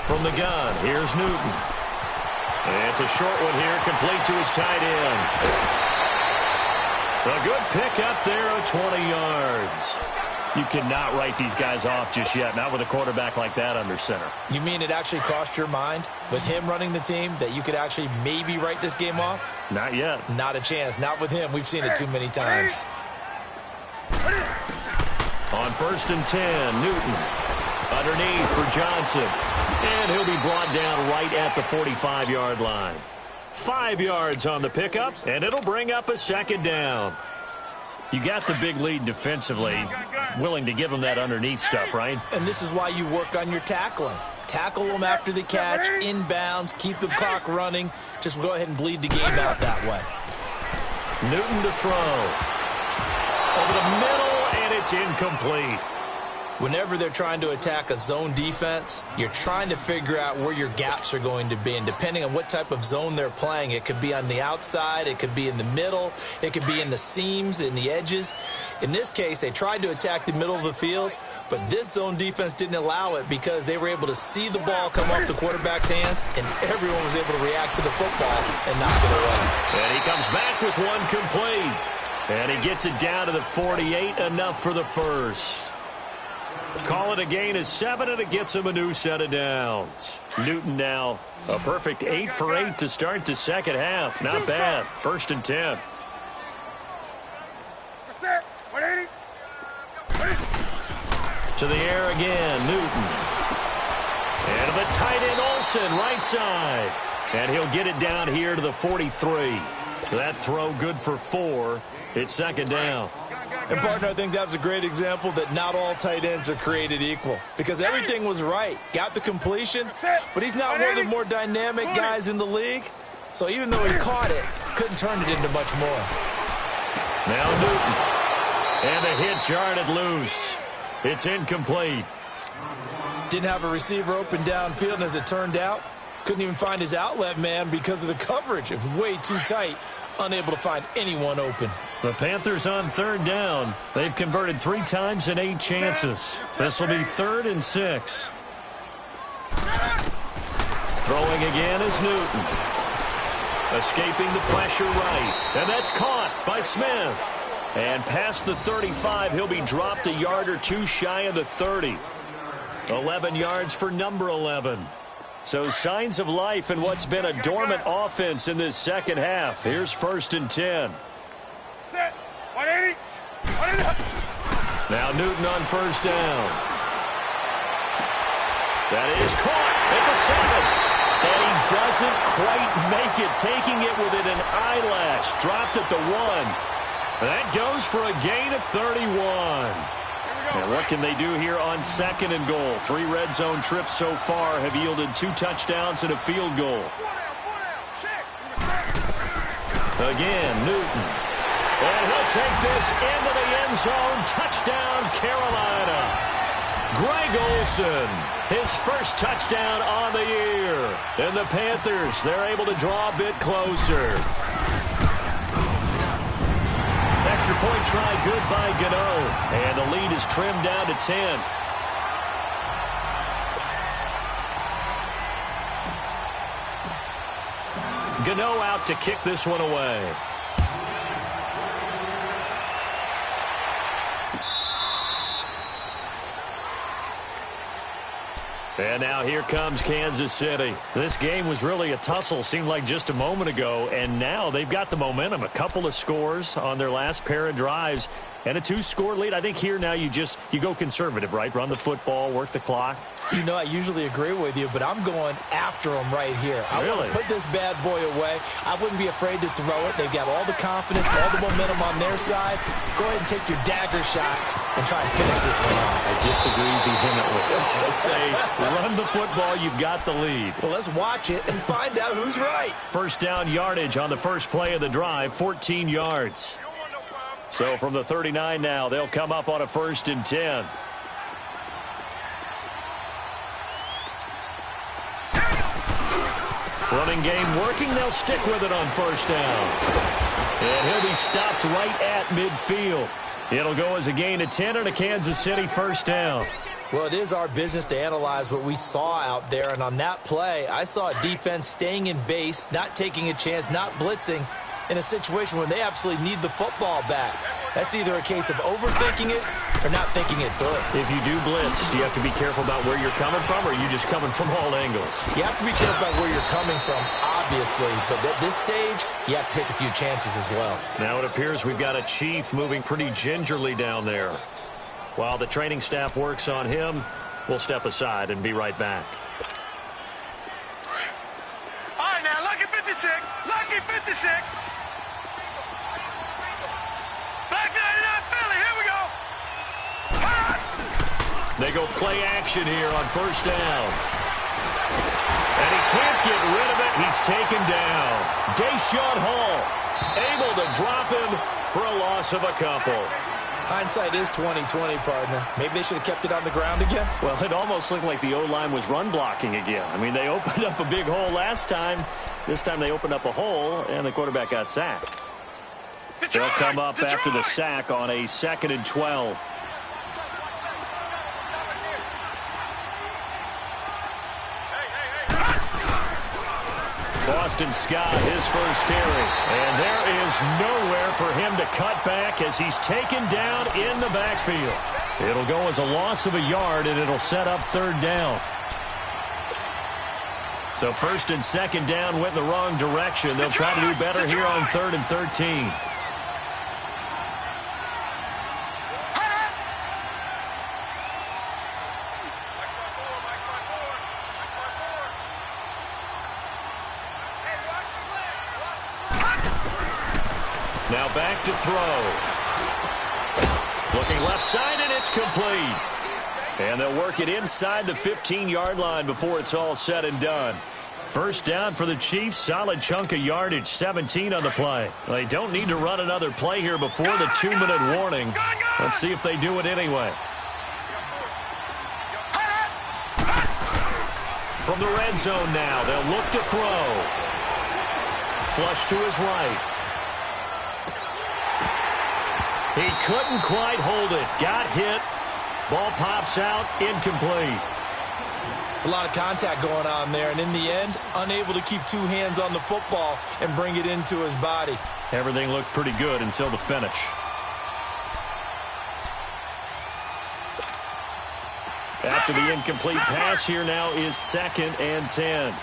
From the gun, here's Newton. And it's a short one here, complete to his tight end. A good pick up there of 20 yards. You cannot write these guys off just yet, not with a quarterback like that under center. You mean it actually crossed your mind with him running the team that you could actually maybe write this game off? Not yet. Not a chance. Not with him. We've seen it too many times. On 1st and 10, Newton underneath for Johnson. And he'll be brought down right at the 45-yard line. 5 yards on the pickup, and it'll bring up a 2nd down. You got the big lead defensively, willing to give them that underneath stuff, right? And this is why you work on your tackling. Tackle them after the catch, inbounds, keep the clock running. Just go ahead and bleed the game out that way. Newton to throw. Over the middle, and it's incomplete. Whenever they're trying to attack a zone defense, you're trying to figure out where your gaps are going to be. And depending on what type of zone they're playing, it could be on the outside, it could be in the middle, it could be in the seams, in the edges. In this case, they tried to attack the middle of the field, but this zone defense didn't allow it because they were able to see the ball come off the quarterback's hands, and everyone was able to react to the football and knock it away. And he comes back with one complete. And he gets it down to the 48, enough for the first. Call it a gain of 7, and it gets him a new set of downs. Newton now a perfect 8 for 8 to start the second half. Not bad. 1st and 10. To the air again, Newton. And the tight end Olsen, right side. And he'll get it down here to the 43. That throw good for 4. It's 2nd down. And, partner, I think that was a great example that not all tight ends are created equal. Because everything was right. Got the completion, but he's not one of the more dynamic guys in the league. So even though he caught it, couldn't turn it into much more. Now Newton. And the hit jarred it loose. It's incomplete. Didn't have a receiver open downfield, and as it turned out, couldn't even find his outlet man because of the coverage. It was way too tight, unable to find anyone open. The Panthers on third down. They've converted 3 times in 8 chances. This will be 3rd and 6. Throwing again is Newton. Escaping the pressure right. And that's caught by Smith. And past the 35, he'll be dropped a yard or 2 shy of the 30. 11 yards for number 11. So signs of life in what's been a dormant offense in this second half. Here's 1st and 10. Now Newton on 1st down. That is caught at the 7. And he doesn't quite make it, taking it within an eyelash. Dropped at the 1. That goes for a gain of 31. And what can they do here on 2nd and goal? 3 red zone trips so far have yielded 2 touchdowns and a field goal. Again, Newton. And he'll take this into the end zone. Touchdown, Carolina. Greg Olsen, his first touchdown on the year. And the Panthers, they're able to draw a bit closer. Extra point try good by Gano. And the lead is trimmed down to 10. Gano out to kick this one away. And now here comes Kansas City. This game was really a tussle, seemed like just a moment ago, and now they've got the momentum. A couple of scores on their last pair of drives and a 2-score lead. I think here now you go conservative, right? Run the football, work the clock. You know, I usually agree with you, but I'm going after them right here. I want to put this bad boy away. I wouldn't be afraid to throw it. They've got all the confidence, all the momentum on their side. Go ahead and take your dagger shots and try and finish this one off. I disagree vehemently. I say run the football. You've got the lead. Well, let's watch it and find out who's right. 1st down yardage on the first play of the drive, 14 yards. So from the 39 now, they'll come up on a 1st and 10. Running game working. They'll stick with it on 1st down. And he'll be stopped right at midfield. It'll go as a gain of 10 and a Kansas City 1st down. Well, it is our business to analyze what we saw out there. And on that play, I saw a defense staying in base, not taking a chance, not blitzing in a situation where they absolutely need the football back. That's either a case of overthinking it or not thinking it through. If you do blitz, do you have to be careful about where you're coming from, or are you just coming from all angles? You have to be careful about where you're coming from, obviously. But at this stage, you have to take a few chances as well. Now it appears we've got a Chief moving pretty gingerly down there. While the training staff works on him, we'll step aside and be right back. All right, now, lucky 56. Lucky 56. Black 99 Philly, here we go. They go play action here on 1st down. And he can't get rid of it. He's taken down. Deshaun Hall able to drop him for a loss of a couple. Hindsight is 20/20, partner. Maybe they should have kept it on the ground again. Well, it almost looked like the O-line was run blocking again. I mean, they opened up a big hole last time. This time they opened up a hole, and the quarterback got sacked. They'll come up after the sack on a 2nd and 12. Boston Scott, his first carry. And there is nowhere for him to cut back as he's taken down in the backfield. It'll go as a loss of a yard, and it'll set up 3rd down. So 1st and 2nd down went the wrong direction. They'll try to do better here on 3rd and 13. Now back to throw. Looking left side, and it's complete. And they'll work it inside the 15-yard line before it's all said and done. First down for the Chiefs. Solid chunk of yardage. 17 on the play. They don't need to run another play here before the 2-minute warning. Let's see if they do it anyway. From the red zone now, they'll look to throw. Flush to his right. He couldn't quite hold it. Got hit. Ball pops out. Incomplete. It's a lot of contact going on there, and in the end, unable to keep two hands on the football and bring it into his body. Everything looked pretty good until the finish. After the incomplete pass, here now is 2nd and 10.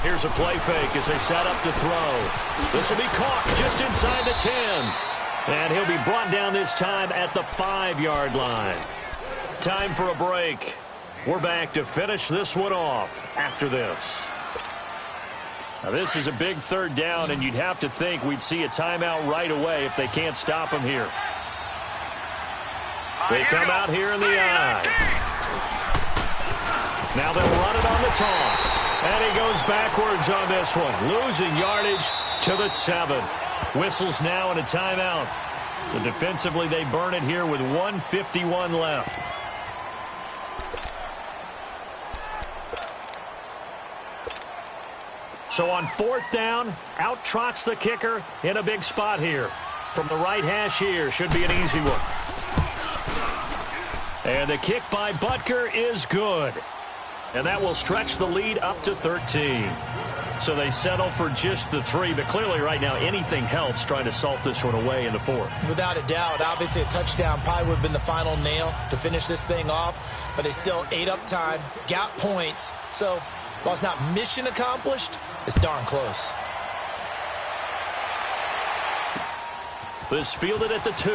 Here's a play fake as they set up to throw. This will be caught just inside the 10. And he'll be brought down this time at the 5-yard line. Time for a break. We're back to finish this one off after this. Now, this is a big 3rd down, and you'd have to think we'd see a timeout right away if they can't stop him here. They come out here in the eye. Now they'll run it on the toss. And he goes backwards on this one, losing yardage to the 7. Whistles now and a timeout. So defensively, they burn it here with 1:51 left. So on 4th down, out trots the kicker in a big spot here. From the right hash here, should be an easy one. And the kick by Butker is good. And that will stretch the lead up to 13. So they settle for just the 3, but clearly right now anything helps trying to salt this one away in the 4th. Without a doubt, obviously a touchdown probably would have been the final nail to finish this thing off, but they still ate up time, got points. So while it's not mission accomplished, it's darn close. This fielded at the 2.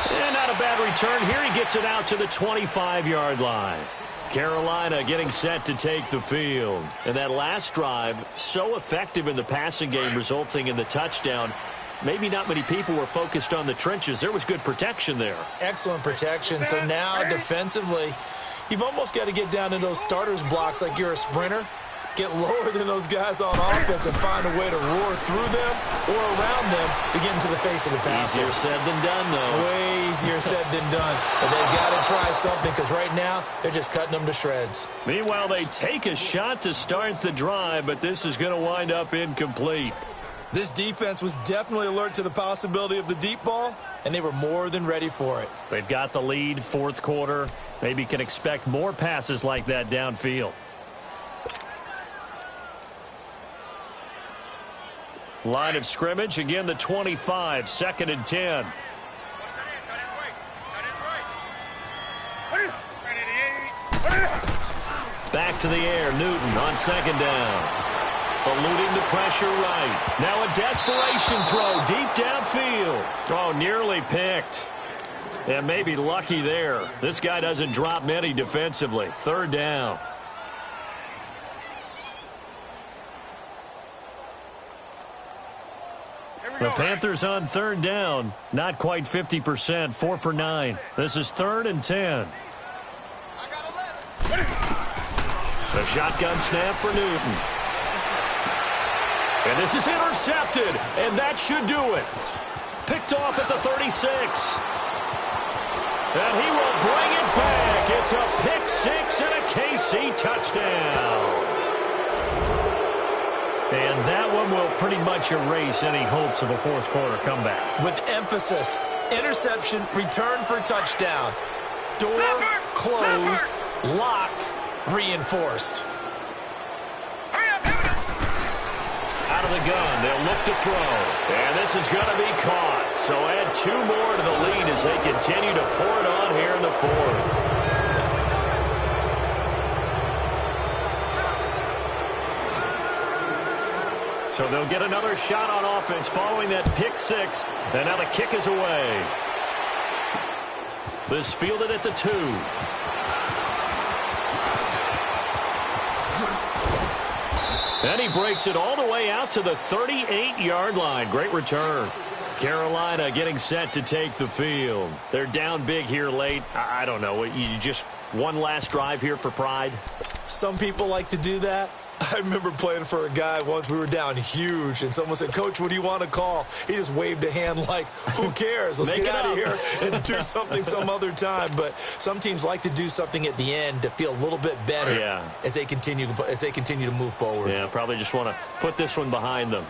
And not a bad return here. He gets it out to the 25-yard line. Carolina getting set to take the field. And that last drive, so effective in the passing game, resulting in the touchdown. Maybe not many people were focused on the trenches. There was good protection there. Excellent protection. So now defensively, you've almost got to get down to those starters blocks like you're a sprinter. Get lower than those guys on offense and find a way to roar through them or around them to get into the face of the passer. Easier said than done, though. Way easier said than done. But they've got to try something because right now they're just cutting them to shreds. Meanwhile, they take a shot to start the drive, but this is going to wind up incomplete. This defense was definitely alert to the possibility of the deep ball, and they were more than ready for it. They've got the lead, 4th quarter. Maybe can expect more passes like that downfield. Line of scrimmage, again the 25, 2nd and 10. Back to the air, Newton on 2nd down. Eluding the pressure right. Now a desperation throw deep downfield. Oh, nearly picked. And maybe lucky there. This guy doesn't drop many defensively. 3rd down. The Panthers on 3rd down. Not quite 50%. 4 for 9. This is 3rd and 10. The shotgun snap for Newton. And this is intercepted. And that should do it. Picked off at the 36. And he will bring it back. It's a pick 6 and a KC touchdown. And that one will pretty much erase any hopes of a 4th quarter comeback. With emphasis, interception, return for touchdown. Door closed, locked, reinforced. Out of the gun, they'll look to throw. And this is going to be caught. So add 2 more to the lead as they continue to pour it on here in the 4th. So they'll get another shot on offense following that pick 6. And now the kick is away. This fielded at the 2. And he breaks it all the way out to the 38-yard line. Great return. Carolina getting set to take the field. They're down big here late. I don't know. You just one last drive here for pride? Some people like to do that. I remember playing for a guy once. We were down huge, and someone said, "Coach, what do you want to call?" He just waved a hand like, who cares? Let's get out of here and do something some other time. But some teams like to do something at the end to feel a little bit better as they continue to move forward. Yeah, probably just want to put this one behind them.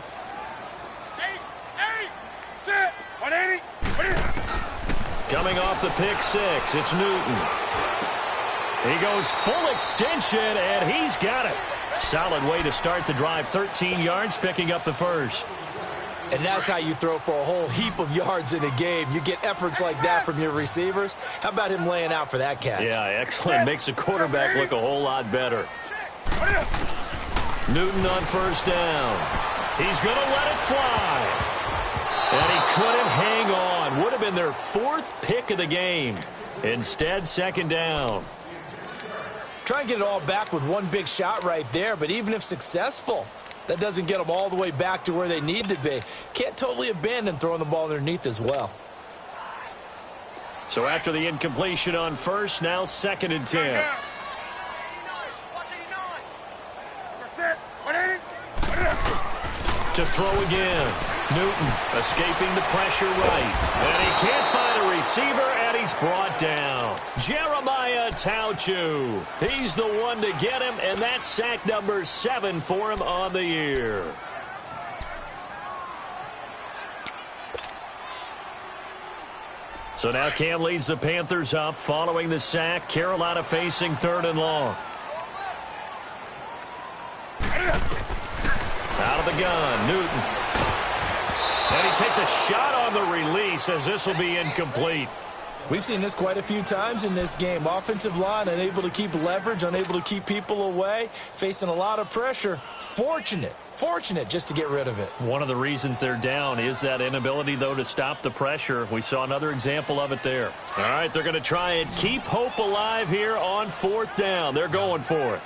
180. Coming off the pick six, it's Newton. He goes full extension, and he's got it. Solid way to start the drive. 13 yards, picking up the first. And that's how you throw for a whole heap of yards in a game. You get efforts like that from your receivers. How about him laying out for that catch? Yeah, excellent. Makes the quarterback look a whole lot better. Newton on first down. He's going to let it fly. And he couldn't hang on. Would have been their fourth pick of the game. Instead, second down. Try and get it all back with one big shot right there, but even if successful, that doesn't get them all the way back to where they need to be. Can't totally abandon throwing the ball underneath as well. So after the incompletion on first, now 2nd and 10. To throw again. Newton escaping the pressure right. And he can't find a receiver, and he's brought down. Jeremiah Tauchu. He's the one to get him, and that's sack number 7 for him on the year. So now Cam leads the Panthers up following the sack. Carolina facing 3rd and long. Out of the gun, Newton. And he takes a shot on the release as this will be incomplete. We've seen this quite a few times in this game. Offensive line unable to keep leverage, unable to keep people away, facing a lot of pressure. Fortunate just to get rid of it. One of the reasons they're down is that inability, though, to stop the pressure. We saw another example of it there. All right, they're going to try and keep hope alive here on 4th down. They're going for it.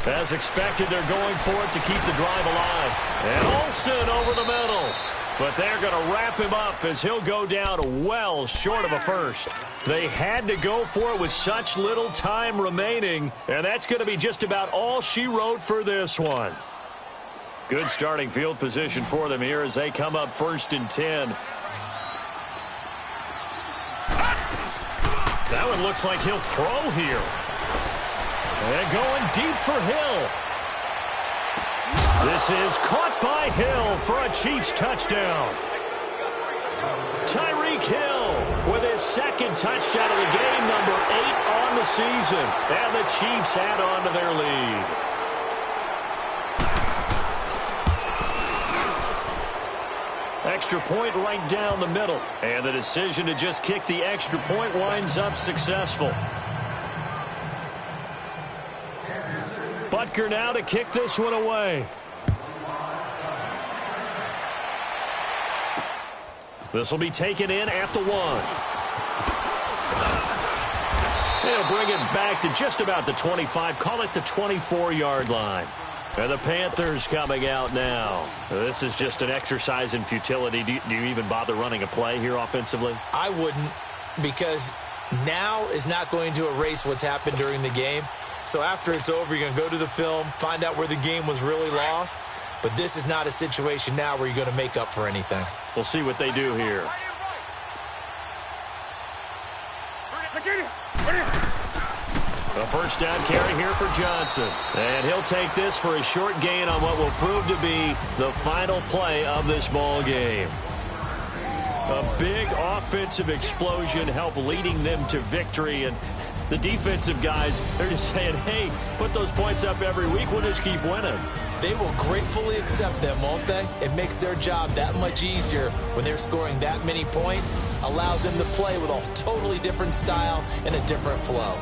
As expected, they're going for it to keep the drive alive. And Olsen over the middle. But they're going to wrap him up as he'll go down well short of a first. They had to go for it with such little time remaining. And that's going to be just about all she wrote for this one. Good starting field position for them here as they come up 1st and 10. That one looks like he'll throw here. And going deep for Hill. This is caught by Hill for a Chiefs touchdown. Tyreek Hill with his 2nd touchdown of the game, number 8 on the season. And the Chiefs add on to their lead. Extra point right down the middle. And the decision to just kick the extra point winds up successful. Butker now to kick this one away. This will be taken in at the 1. They'll bring it back to just about the 25. Call it the 24-yard line. And the Panthers coming out now. This is just an exercise in futility. Do you even bother running a play here offensively? I wouldn't, because now is not going to erase what's happened during the game. So after it's over, you're going to go to the film, find out where the game was really lost. But this is not a situation now where you're going to make up for anything. We'll see what they do here. A 1st down carry here for Johnson. And he'll take this for a short gain on what will prove to be the final play of this ball game. A big offensive explosion helped leading them to victory. And the defensive guys, they're just saying, hey, put those points up every week. We'll just keep winning. They will gratefully accept them, won't they? It makes their job that much easier when they're scoring that many points. Allows them to play with a totally different style and a different flow.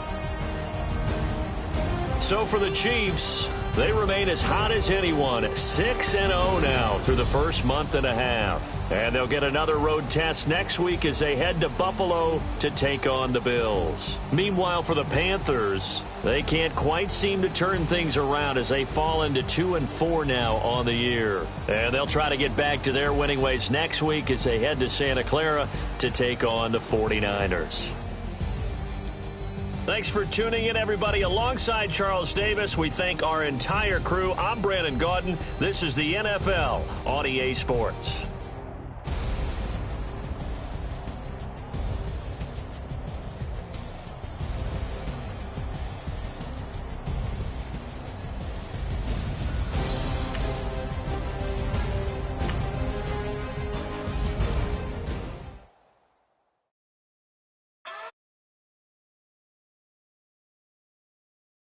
So for the Chiefs, they remain as hot as anyone, 6-0 now through the first month and a half. And they'll get another road test next week as they head to Buffalo to take on the Bills. Meanwhile, for the Panthers, They can't quite seem to turn things around as they fall into 2-4 now on the year. And they'll try to get back to their winning ways next week as they head to Santa Clara to take on the 49ers. Thanks for tuning in, everybody. Alongside Charles Davis, we thank our entire crew. I'm Brandon Gaudin. This is the NFL on EA Sports.